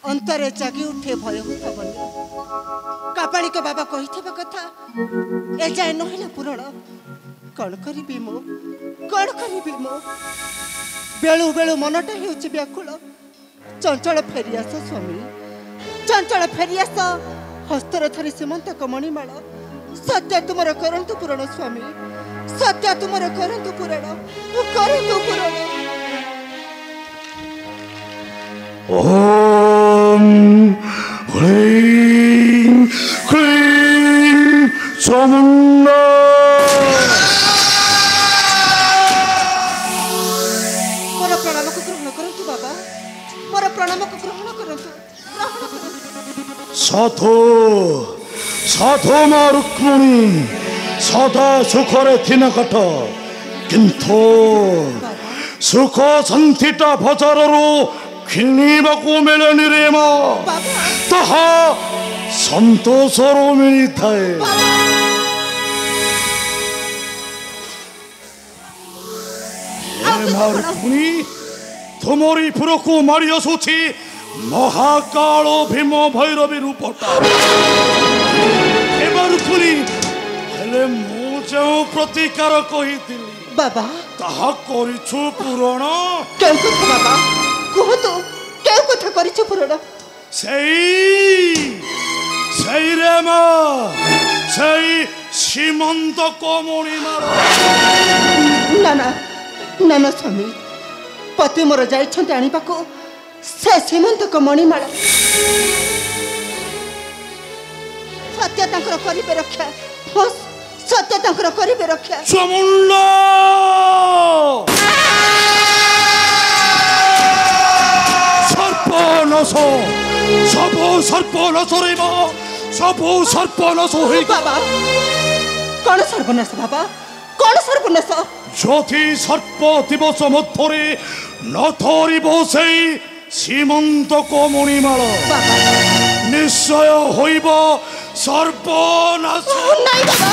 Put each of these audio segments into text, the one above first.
अंतरे जागी उठे भय होतबनी कापालिक बाबा कहिथिबा कथा ए जाय नहिला पूरण कौन करिबी मो बेलु बेलु मनटा हेउछि व्याकुल चंचल फेरियास स्वामी चंचल फेरियास हस्तर धरी सीमंत कमणिमाल सत्य तुमर करंतु पूरण स्वामी सत्य तुमर करंतु पूरण ओम ह्रीं क्लीं चामुण्डा मोर प्रणाम को ग्रहण करंतु बाबा मोर प्रणाम को ग्रहण करंतु साधु साधु मा रुक्मिणी सदा सुखरे थिन कट किंतु सुख शांतिटा भजररू खिनिबाकू मिलनी रे मा ताहा संतोषरू मिली थाए मा रुक्मिणी तुमरी पुरकू मारी आसुछि महाकाल भीम भैरवी रूपटा रुक्मिणी हेले मु जो प्रतिकार कहिथिली बाबा ताहा करिछु पूरण केउ कथा बाबा कहो तो केउ कथा करिछु पूरण सेई रे मा सेई सीमंत कोमणी मार ना ना ना ना स्वामी पति मोर जाइछन्ते आनिबाको से सीमंत कमणिमाल सत्य तांकर करिबे रक्षा बस सत्य तांकर करिबे रक्षा चामुण्डा सर्पनाश सर्पनाश रे मा सब सर्पनाश होई बाबा कौन सर्वनाश बाबा कौन सर्वनाश ज्योति सर्प दिवस मध्य न धरिब सेई सीमंत कमणिमाल निश्चय होइब सर्पनाश नहीं बाबा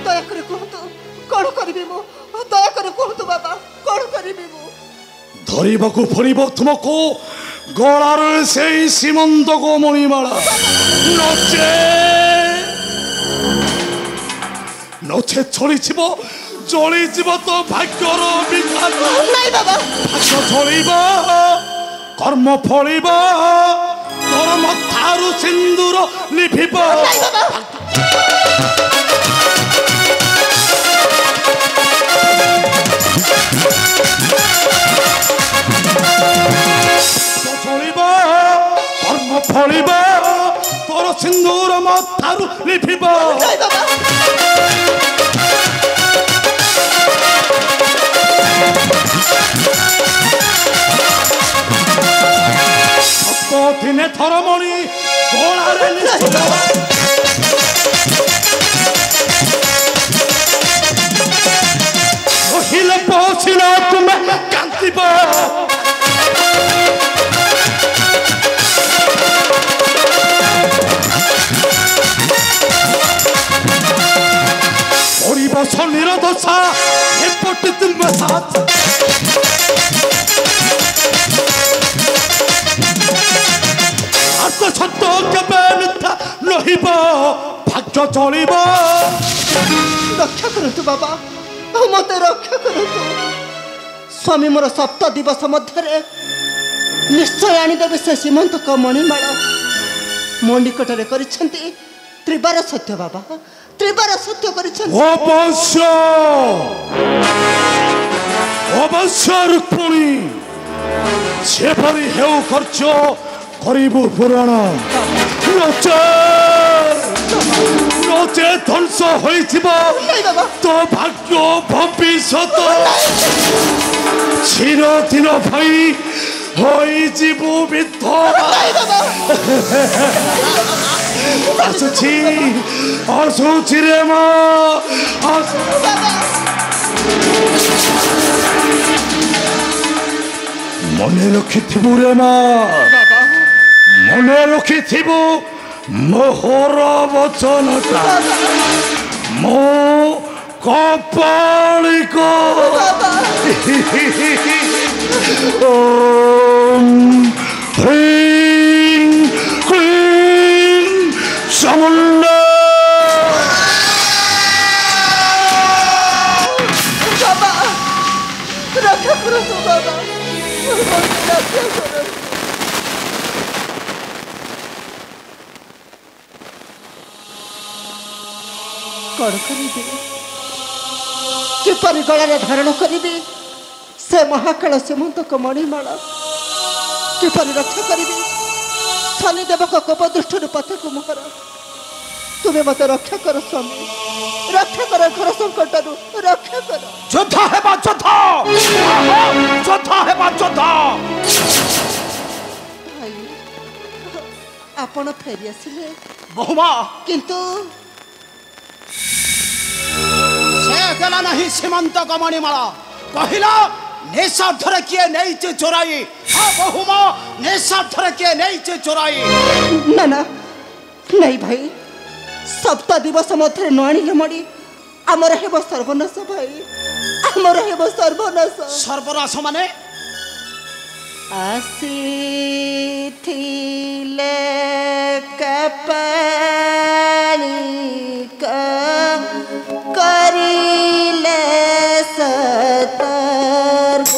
दया करे कहतु कौन करिबे मो दया करे कहतु बाबा कौन करिबे मो धरिबाकू पड़िब तुमको गलार सेई सीमंत कमणिमाल नचे चलीजिब जलिजिब तो भाग्यर विधान नहीं बाबा भाग्य चलिब कर्म फलिब तोर मथारु सिंदूर लिभिब चलिब कर्म फलिब तोर सिंदूर मथारु लिभिब दिने थरमणि गोलारे रहिले पहुँचिला तुमे कांतिब पड़िब शनिर दशा एपटे तुमे साथ सत्य केबे मिथ्या नहिब भाग्य चलिब रक्षा करतु बाबा मते रक्षा करतु स्वामी मोर सप्त दिवस मध्य निश्चय आनीदेवे से सीमंत कमणिमाल मो निकटरे करिसेंती त्रिबार सत्य बाबा त्रिबार सत्य करिसेंती अवश्य अवश्य रुक्मिणी सेपरि हेउ खर्च करिबु पुराण नचे ध्वंस होइथिबो तो भाग्य भविष्यत चिरदिन भई होइजिबु विधवा आसुछि रे मा मने रखिथिबु रे मा मने रखिथिबु मोहर वचनटा मो कपालिक ओम ह्रीं क्लीं चामुंडा बाबा रक्षा करो तो बाबा रक्षा करो कौन करिबे किपरि गलारे धारण करिबे से महाकाल सीमंतक मणिमाला किपरि रक्षा करिबे शनिदेवक कोप दृष्टि पथक मोहर तुम्हें मत रक्षा कर स्वामी रक्षा कर घर संकट रक्षा कर जोधा हेबा जोधा जोधा हेबा जोधा भाई आपण फेरी आसिले बहुमा किंतु से देला नहीं सीमंतक मणिमाला कहिला निस्वार्थरे किए नहीं चोराई हाँ बहुमा निस्वार्थरे किए नहीं चोराई ना ना नहीं भाई सप्ताह दिवस मध्य न आनिले मणि आमर हेब सर्वनाश भाई आमर हेब सर्वनाश सर्वनाश माने आसीथिले कपाणी करिले सतर्क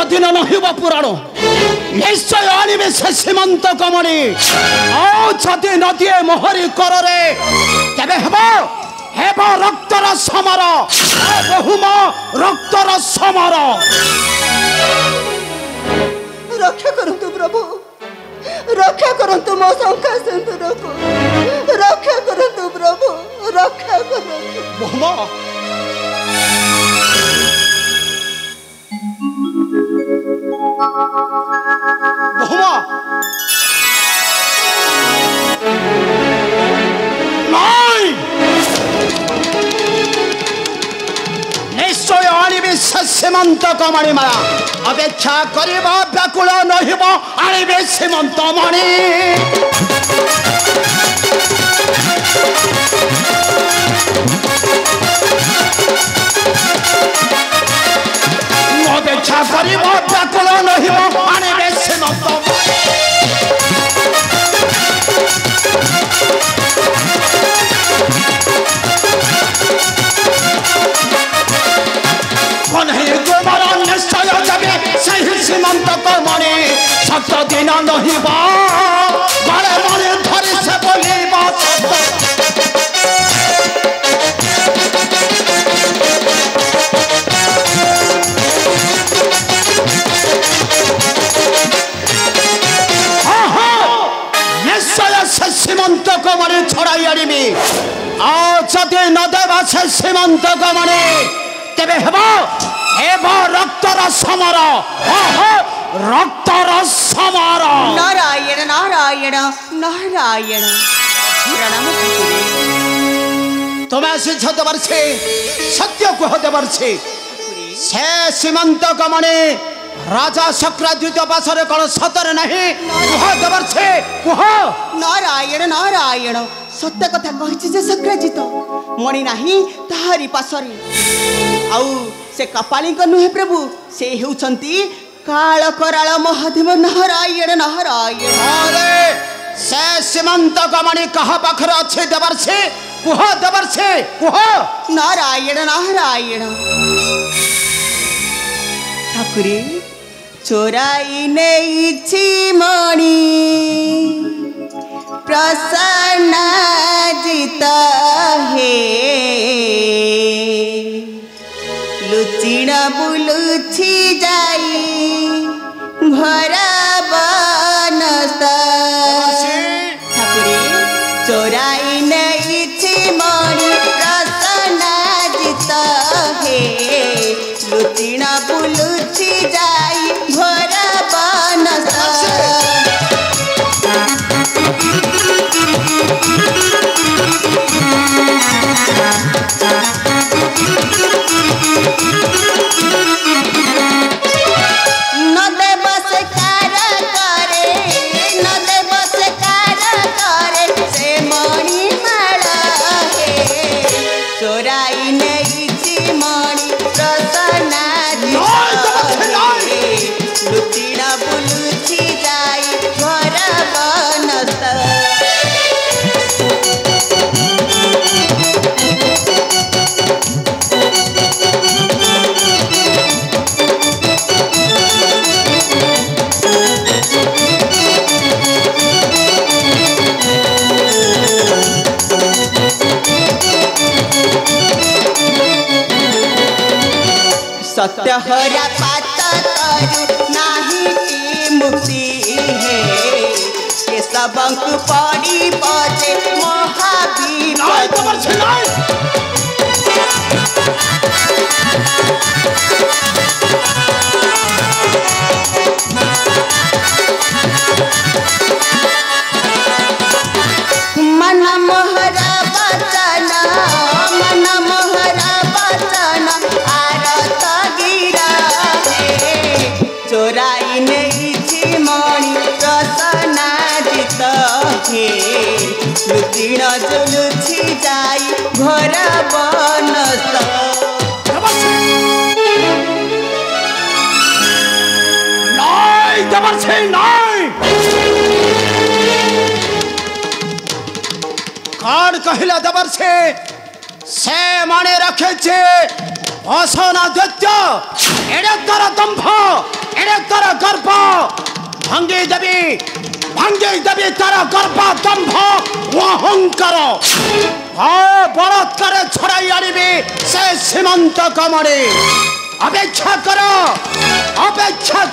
दिन नहिब पुराण निश्चय आनिबे से सीमंत कमणी आ छते नदिए मोहरी कररे केबे हेबो हेब रक्तर समर बहुम रक्तर समर रक्षा करंतु प्रभु रक्षा करंतु मो शंका सिंधु को रक्षा करंतु प्रभु रक्षा करंतु बहुम बहुमा नहीं निश्चय आणिबे सीमंत मणिमाला अपेक्षा करिब व्याकुल नहिब आणिबे सीमंत मणि अपेक्षा करिब व्याकुल नहिब आणिबे सीमंत निश्चय जबे सही सीमंत मणि सत दिन नहिब बारे मणि धरी से बोलिब निश्चय से सीमंत मणि छड़ाई आनिबी आदि न देवा से सीमंत मणि तेबे हेब रक्तर समर रक्तर समर नारायण नारायण नारायण तुम्हें सिद्ध देवर्षे सत्य कह देवर्षे से सीमंत मणि राजा शक्राद्युत पासरे कौन सतर नहीं कह देवर्षे कह नारायण नारायण सत्य कथा कहिछि जे शक्राजित मणि नाही ताहारी पासरे आउ से कपाली को नुहे प्रभु से हेउछंती काल कराल महादेव नारायण नारायण अरे से सीमंत मणि कहा पाखर अच्छे देवर्षे कुह देवर्षे कुह नारायण नारायण ठाकुरे चोराई नेइछि मणि प्रसन्न जित हे लुचिण बुलुछि जाई घर बनस ठाकुरे चोराई नेइछि मणि प्रसन्न जित हे लुचिण बुलुछि जाई घर बनस सत्य हरा पात करु नाही की मुक्ति है के सबंक पड़ी पजे महावीर नहीं तमर छे नहीं मन मोहरा बचन मन मोहरा बचन आरत गिरा चोराई नेइछि मणि प्रसन्ना जित हे लुचिण जुलुछि जाई घर बनस नहीं तमर छे नहीं कौन कहला दबर से माने रखे छे असना दत्य एडे तर दंभ एडे तर गर्भ भंगे देवी तर गर्भ दंभ अहंकार बलात्कार छड़ाई आनिबे से सीमंत कमणे अपेक्षा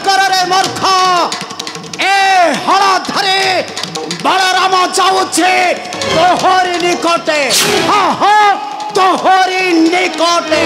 कर रे मूर्ख ए हलधरे बलराम जाऊे तोहरी निकटे हाँ तोहरी निकटे